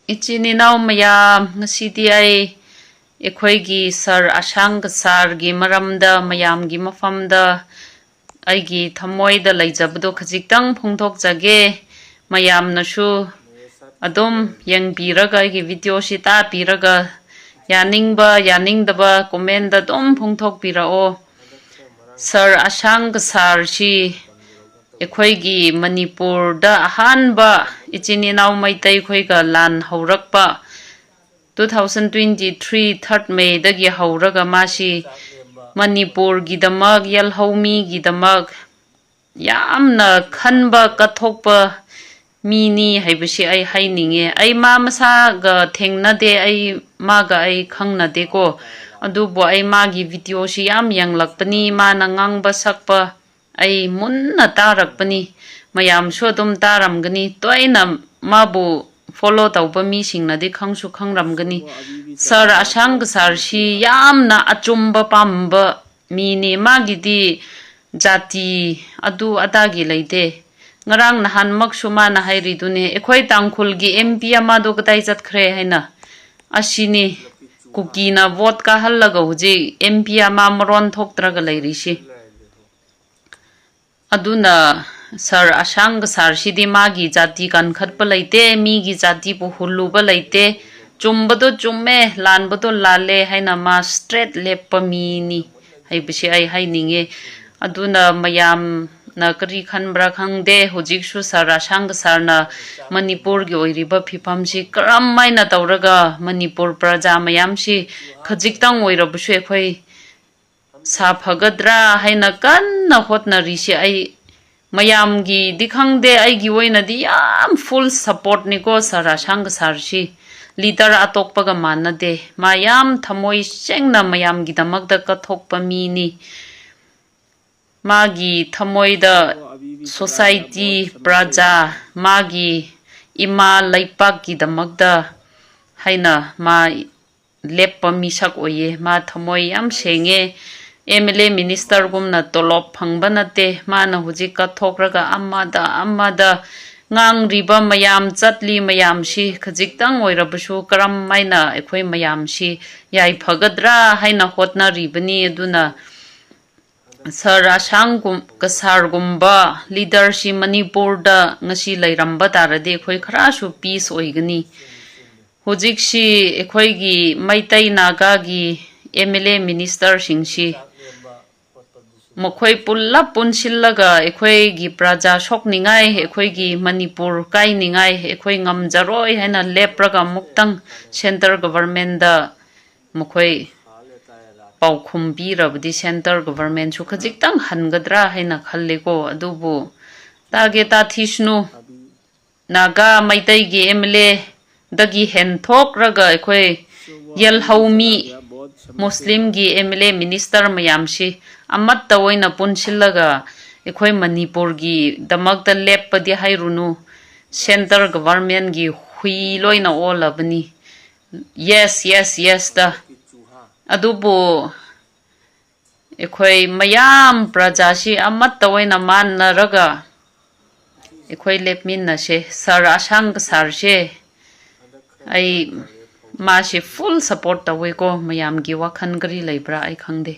Ichininaw mayam ngasidi ay ekhoi sir Asang Kasar gi Maramda mayam gi mafamda ay gi thamoida laijabdo khajiktang phongthokjage mayam nasu adom yengpiraga ay gi video si ta piraga yaningba yaningdaba comment da dom phongthokpirao Sir Asang Kasar si ekhoi Manipur da ahanba ichininaw meitei khoi ga lan haurakpa 2023 3rd May dagi hauraga masi Manipur gidamak yalhomi gidamak yamna khanba kathokpa mini haibasi ay haininge ay ma masa ga thengnade ay maga ay khangnade ko adubo ay magi video si yam yanglakpani mana ngangba sakpa ay munna tarakpani mayam so dum taramgani toina mabu follow tawpa mi singnadi khangsu khangramgani Sir Asang Kasar si yamna achumba pamba mini magidi jati adu adagi leite ngarang nahan maksuma na hairidune ekhoi tangkhul gi MP amado kadai jatkre haina asini kuki na vote ka hallaga huji MP ama maron thoktraga leirisi aduna Sir Asang Kasar sidi magi jati kan khatpa leite mi gi jati pu huluba leite chumbado chumme lanbado lale haina ma straight leppa mi ni haibisi ai haininge aduna mayam na kari khanbra khangde hujiksu Sir Asang Kasar na Manipur gi oiriba phipam si karam maina tawraga Manipur praja mayam si khajiktang oirabusu ekhoi sa phagadra haina kanna hotna risi ai mayam gi dikhangde ai gi oina di yam full support ni ko Sir Asang Kasar si leader atokpaga manade mayam thamoi sengna mayam gi damakda kathokpa mi ni magi thamoida society praja magi ima laipak gi damakda haina ma leppa misak oye ma thamoi yam senge MLA minister gumna tolop phangba nate mana hujik kathokraga amada ngang riba mayam chatli mayam si khajiktang oirabusu karam maina ekhoi mayam si yai phagadra haina hotna ribani aduna Sir Asang Kasar gumba leader si Manipur da ngasi lairamba tarade ekhoi kharasu peace oigani hujik si ekhoi gi meitei naga gi MLA minister singsi mokhoi pulla punsillaga ekhoi gi praja sokningai ekhoi gi Manipur kainingai ekhoi ngamjaroi haina lepraga muktang center government da mokhoi paukhumbi rabdi center government su khajiktang hangadra haina khalleko adubu tage ta thisnu naga meitei gi MLA dagi henthok raga ekhoi yalhomi Muslim gi MLA minister mayam si amat tawoina punsillaga ekhoi Manipur gi damakta leppadi hairunu center government gi hui loina olabani yes da adubu ekhoi mayam praja si amat tawoina mannaraga ekhoi lepminna se Sir Asang Kasar se ai ma se full support tawe ko mayam gi wakhan kari leibra ai khangde